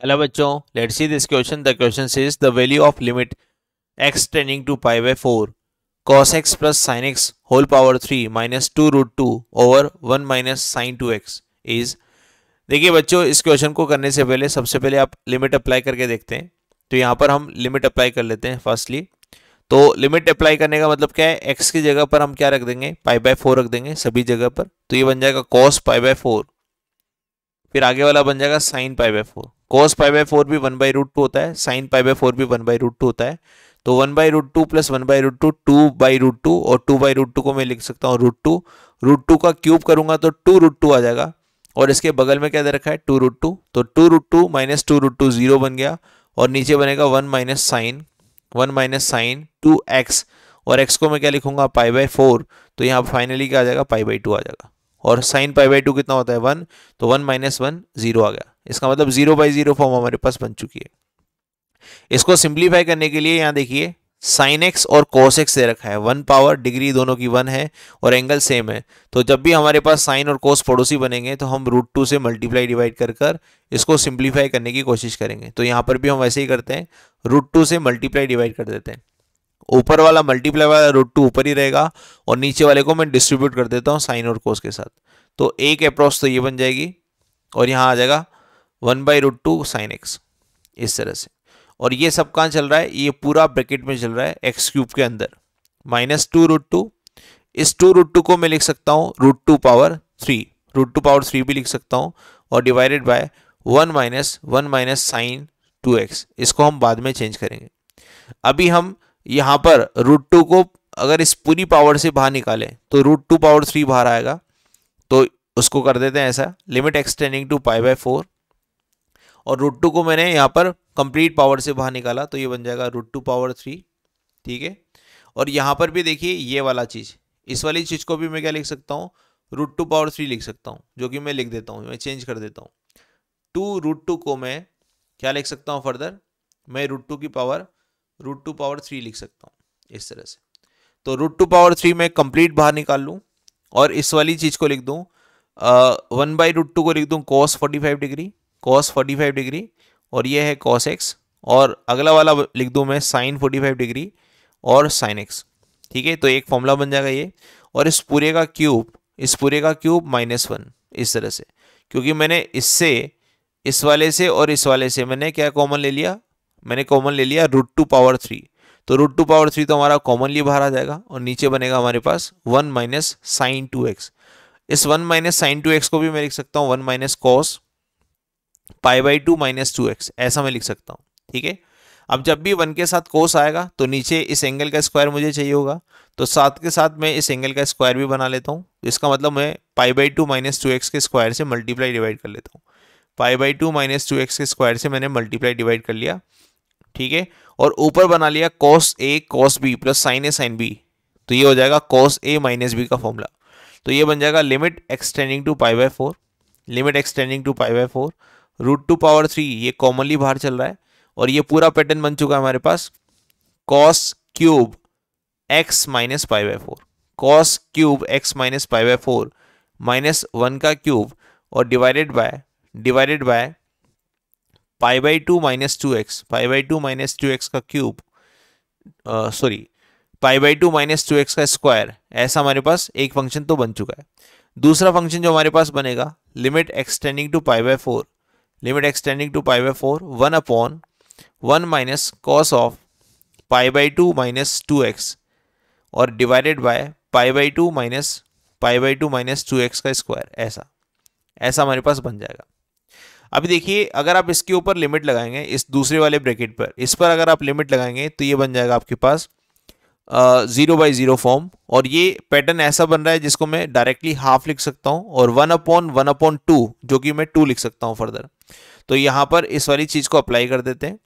Hello बच्चों, let's see this question. The question says the value of limit x tending to pi by 4 cos x plus sin x whole power 3 minus 2 root 2 over 1 minus sine 2x is. देखिए बच्चों, इस question को करने से पहले सबसे पहले आप लिमिट अप्लाई करके देखते हैं। तो यहाँ पर हम लिमिट अप्लाई कर लेते हैं फर्स्टली। तो लिमिट अप्लाई करने का मतलब क्या है, x की जगह पर हम क्या रख देंगे, पाई बाय 4 रख देंगे सभी जगह पर। तो ये बन जाएगा cos पाई बाय 4, फिर आगे वाला बन जाएगा sine pi by 4। Cos pi by 4 भी 1/√2 होता है, साइन पाई बाय 4 भी 1/√2 होता है। तो 1/√2 प्लस 1/√2 2/√2, और 2/√2 को मैं लिख सकता हूँ √2। √2 का क्यूब करूंगा तो 2√2 आ जाएगा, और इसके बगल में क्या दे रखा है 2√2। तो 2√2 माइनस 2√2 जीरो बन गया, और नीचे बनेगा 1 टू एक्स, और x को मैं क्या लिखूंगा पाई बाय 4। तो यहाँ फाइनली क्या आ जाएगा, पाई बाय 2 आ जाएगा। और साइन पाई बाय 2 कितना होता है 1, तो 1 माइनस 1 जीरो आ गया। इसका मतलब 0/0 फॉर्म हमारे पास बन चुकी है। इसको सिंप्लीफाई करने के लिए यहाँ देखिए साइन एक्स और कोस एक्स दे रखा है, 1 पावर डिग्री दोनों की 1 है और एंगल सेम है। तो जब भी हमारे पास साइन और कोस पड़ोसी बनेंगे तो हम √2 से मल्टीप्लाई डिवाइड कर कर इसको सिंप्लीफाई करने की कोशिश करेंगे। तो यहाँ पर भी हम वैसे ही करते हैं, √2 से मल्टीप्लाई डिवाइड कर देते हैं। ऊपर वाला मल्टीप्लाई वाला √2 ऊपर ही रहेगा, और नीचे वाले को मैं डिस्ट्रीब्यूट कर देता हूँ साइन और कोस के साथ। तो एक अप्रोच तो ये बन जाएगी, और यहाँ आ जाएगा 1/√2 साइन एक्स, इस तरह से। और ये सब कहाँ चल रहा है, ये पूरा ब्रैकेट में चल रहा है एक्स क्यूब के अंदर, माइनस 2√2। इस 2√2 को मैं लिख सकता हूँ √2 पावर 3, √2 पावर 3 भी लिख सकता हूँ, और divided bye 1 minus sine 2x। इसको हम बाद में चेंज करेंगे। अभी हम यहाँ पर √2 को अगर इस पूरी पावर से बाहर निकालें तो √2 पावर 3 बाहर आएगा। तो उसको कर देते हैं ऐसा, limit extending to pi by 4, और √2 को मैंने यहाँ पर कंप्लीट पावर से बाहर निकाला, तो ये बन जाएगा √2 पावर 3। ठीक है, और यहाँ पर भी देखिए ये वाला चीज़, इस वाली चीज़ को भी मैं क्या लिख सकता हूँ, √2 पावर 3 लिख सकता हूँ, जो कि मैं लिख देता हूँ, मैं चेंज कर देता हूँ। 2√2 को मैं क्या लिख सकता हूँ फर्दर, मैं √2 पावर 3 लिख सकता हूँ, इस तरह से। तो √2 पावर 3 मैं कंप्लीट बाहर निकाल लूँ, और इस वाली चीज़ को लिख दूँ, 1/√2 को लिख दूँ cos 45 डिग्री, और ये है cos x, और अगला वाला लिख दूँ मैं sin 45 डिग्री और sin x। ठीक है, तो एक फॉर्मूला बन जाएगा ये, और इस पूरे का क्यूब -1, इस तरह से। क्योंकि मैंने इससे, इस वाले से और इस वाले से मैंने क्या कॉमन ले लिया, मैंने कॉमन ले लिया √2 पावर 3। तो √2 पावर 3 तो हमारा कॉमनली बाहर आ जाएगा, और नीचे बनेगा हमारे पास 1 माइनस साइन 2x। इस 1 माइनस साइन 2x को भी मैं लिख सकता हूँ 1 minus cos pi by 2 minus 2x, ऐसा मैं लिख सकता हूँ। ठीक है, अब जब भी 1 के साथ कोस आएगा तो नीचे इस एंगल का स्क्वायर मुझे चाहिए होगा, तो साथ के साथ मैं इस एंगल का स्क्वायर भी बना लेता हूँ। इसका मतलब मैं पाई बाई 2 माइनस 2x के स्क्वायर से मल्टीप्लाई डिवाइड कर लेता हूँ। पाई बाई 2 माइनस 2x के स्क्वायर से मैंने मल्टीप्लाई डिवाइड कर लिया। ठीक है, और ऊपर बना लिया cos a cos b plus sine a sine b। तो ये हो जाएगा cos a माइनस बी का फॉर्मूला। तो ये बन जाएगा limit extending to pi by 4, limit extending to pi by 4, √2 power 3 ये कॉमनली बाहर चल रहा है, और ये पूरा पैटर्न बन चुका है हमारे पास cos cube x minus pi by 4, cos cube x minus pi by 4 minus 1 का क्यूब, और divided by pi by 2 minus 2x, pi by 2 minus 2x का cube, sorry pi by 2 minus 2x का square. ऐसा हमारे पास एक function तो बन चुका है। दूसरा फंक्शन जो हमारे पास बनेगा, limit extending to pi by 4, limit extending to pi by 4 1/1 minus cos of pi by 2 minus 2x, और divided by pi by 2 minus 2x का स्क्वायर। ऐसा ऐसा हमारे पास बन जाएगा। अभी देखिए, अगर आप इसके ऊपर लिमिट लगाएंगे, इस दूसरे वाले ब्रैकेट पर, इस पर अगर आप लिमिट लगाएंगे तो ये बन जाएगा आपके पास 0/0 फॉर्म। और ये पैटर्न ऐसा बन रहा है जिसको मैं डायरेक्टली हाफ लिख सकता हूँ, और 1/1/2 जो कि मैं 2 लिख सकता हूँ फर्दर। तो यहाँ पर इस वाली चीज़ को अप्लाई कर देते हैं।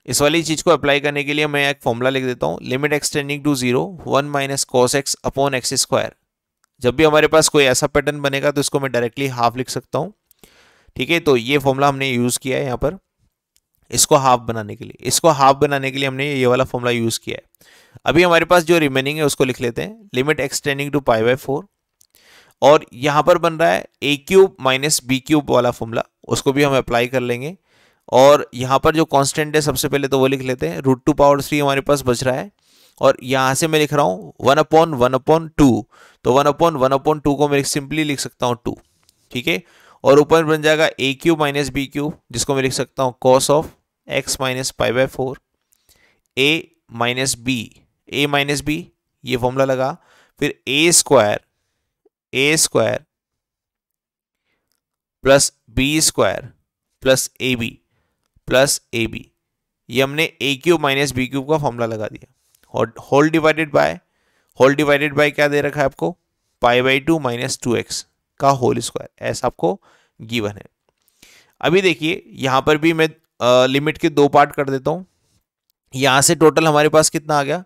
इस वाली चीज़ को अप्लाई करने के लिए मैं एक फॉर्मूला लिख देता हूँ, limit extending to 0 1 minus cos X upon X square. जब भी हमारे पास कोई ऐसा पैटर्न बनेगा तो इसको मैं डायरेक्टली हाफ लिख सकता हूँ। ठीक है, तो ये फॉर्मूला हमने यूज़ किया है यहाँ पर इसको हाफ बनाने के लिए। इसको हाफ बनाने के लिए हमने ये वाला फॉर्मूला यूज़ किया है। अभी हमारे पास जो रिमेनिंग है उसको लिख लेते हैं, limit extending to pi by 4, और यहाँ पर बन रहा है a³ माइनस b³ वाला फॉर्मूला, उसको भी हम अप्लाई कर लेंगे। और यहाँ पर जो कांस्टेंट है सबसे पहले तो वो लिख लेते हैं, √2⁻³ हमारे पास बच रहा है, और यहाँ से मैं लिख रहा हूँ 1/1/2, तो 1/1/2 को मैं सिंपली लिख सकता हूँ 2, ठीक है। और ऊपर बन जाएगा a³ माइनस b³, जिसको मैं लिख सकता हूँ cos of x minus π/4, a minus b, ये फॉर्मूला लगा, फिर a² plus b² plus ab, ये हमने a³ माइनस b³ का फॉर्मूला लगा दिया, और होल डिवाइडेड बाय क्या दे रखा है आपको, π/2 माइनस 2x का होल स्क्वायर, ऐसा आपको गिवन है। अभी देखिए यहाँ पर भी मैं लिमिट के दो पार्ट कर देता हूँ। यहाँ से टोटल हमारे पास कितना आ गया,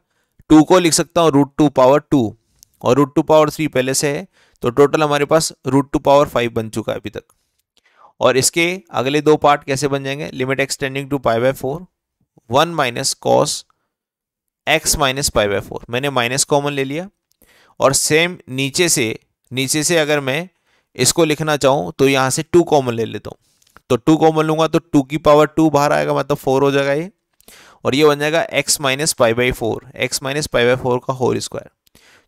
2 को लिख सकता हूँ √2⁻2 और √2⁻3 पहले से है, तो टोटल हमारे पास √2�5 बन चुका है अभी तक। और इसके अगले दो पार्ट कैसे बन जाएंगे, limit extending to π/4, 1 minus cos x minus π/4, मैंने माइनस कॉमन ले लिया, और सेम नीचे से अगर मैं इसको लिखना चाहूँ तो यहाँ से 2 कॉमन ले लेता हूँ, तो 2 कॉमन लूंगा तो 2⁻2 बाहर आएगा, मतलब 4 हो जाएगा ये, और ये बन जाएगा x माइनस π/4 का होल स्क्वायर।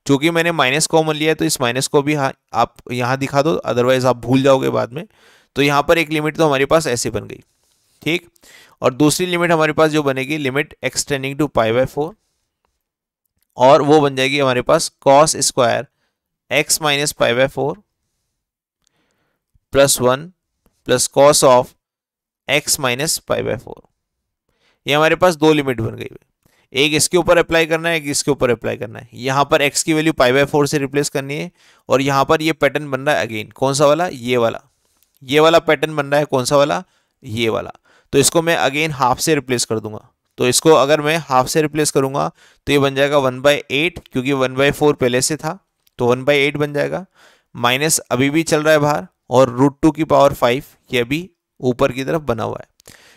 चूंकि मैंने माइनस कॉमन लिया है तो इस माइनस को भी आप यहाँ दिखा दो, अदरवाइज आप भूल जाओगे बाद में। तो यहाँ पर एक लिमिट तो हमारे पास ऐसे बन गई, ठीक। और दूसरी लिमिट हमारे पास जो बनेगी, लिमिट एक्सटेंडिंग टू π/4, और वो बन जाएगी हमारे पास cos square x minus π/4 plus 1 plus cos of x minus π/4। ये हमारे पास दो लिमिट बन गई, एक इसके ऊपर अप्लाई करना है, एक इसके ऊपर अप्लाई करना है। यहाँ पर x की वैल्यू π/4 से रिप्लेस करनी है, और यहाँ पर ये पैटर्न बन रहा है अगेन, कौन सा वाला, ये वाला पैटर्न बन रहा है, कौन सा वाला, ये वाला। तो इसको मैं अगेन हाफ से रिप्लेस कर दूंगा, तो इसको अगर मैं हाफ से रिप्लेस करूंगा तो ये बन जाएगा 1/8, क्योंकि 1/4 पहले से था तो 1/8 बन जाएगा, माइनस अभी भी चल रहा है बाहर, और √2⁵ ये अभी ऊपर की तरफ बना हुआ है।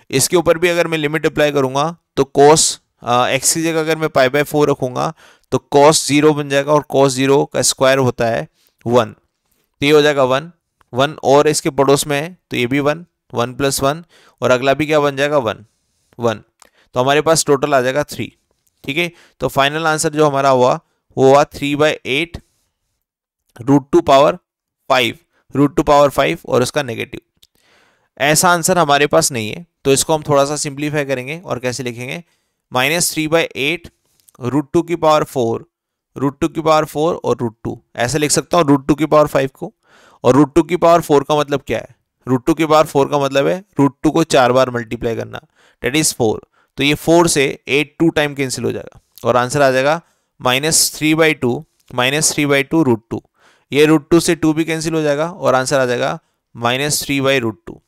इसके ऊपर भी अगर मैं लिमिट अप्लाई करूंगा तो cos x की जगह अगर मैं π/4 रखूंगा तो cos 0 बन जाएगा, और cos 0 का स्क्वायर होता है 1, तो ये हो जाएगा 1 और इसके पड़ोस में है तो ये भी 1 प्लस 1, और अगला भी क्या बन जाएगा 1, तो हमारे पास टोटल आ जाएगा 3, ठीक है। तो फाइनल आंसर जो हमारा हुआ वो हुआ 3/8 √2⁵ और उसका नेगेटिव। ऐसा आंसर हमारे पास नहीं है, तो इसको हम थोड़ा सा सिंप्लीफाई करेंगे, और कैसे लिखेंगे, -3/8 √2⁴ और √2, ऐसे लिख सकता हूँ √2⁵ को। और √2⁴ का मतलब क्या है, √2⁴ का मतलब है √2 को 4 बार मल्टीप्लाई करना, डेट इज 4, तो ये 4 से 8 2 टाइम कैंसिल हो जाएगा, और आंसर आ जाएगा -3/2 √2, ये √2 से 2 भी कैंसिल हो जाएगा, और आंसर आ जाएगा -3/√2,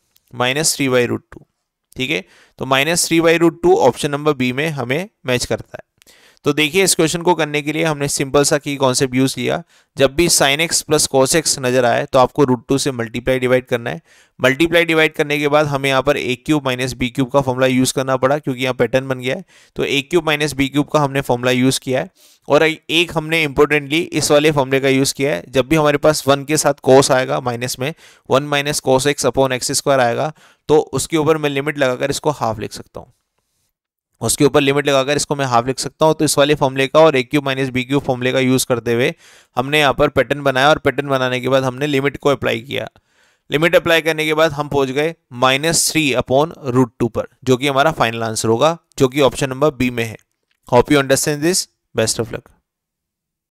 ठीक है। तो -3/√2 ऑप्शन नंबर बी में हमें मैच करता है। तो देखिए इस क्वेश्चन को करने के लिए हमने सिंपल सा की कॉन्सेप्ट यूज किया, जब भी sin x plus cos x नजर आए तो आपको √2 से मल्टीप्लाई डिवाइड करना है। मल्टीप्लाई डिवाइड करने के बाद हमें यहाँ पर a³ माइनस b³ का फॉर्मूला यूज करना पड़ा, क्योंकि यहाँ पैटर्न बन गया है, तो a³ माइनस b³ का हमने फॉर्मूला यूज किया है। और एक हमने इंपॉर्टेंटली इस वाले फॉर्मूले का यूज किया है, जब भी हमारे पास 1 के साथ cos आएगा माइनस में, 1 minus cos x upon x² आएगा, तो उसके ऊपर मैं लिमिट लगाकर इसको हाफ लिख सकता हूँ, उसके ऊपर लिमिट लगाकर इसको मैं हाफ लिख सकता हूं। तो इस वाले फॉर्मूले का और a³ माइनस b³ फॉर्मूले का यूज करते हुए हमने यहाँ पर पैटर्न बनाया, और पैटर्न बनाने के बाद हमने लिमिट को अप्लाई किया। लिमिट अप्लाई करने के बाद हम पहुंच गए -3/√2 पर, जो कि हमारा फाइनल आंसर होगा, जो कि ऑप्शन नंबर बी में है। Hope you understand this, best of luck.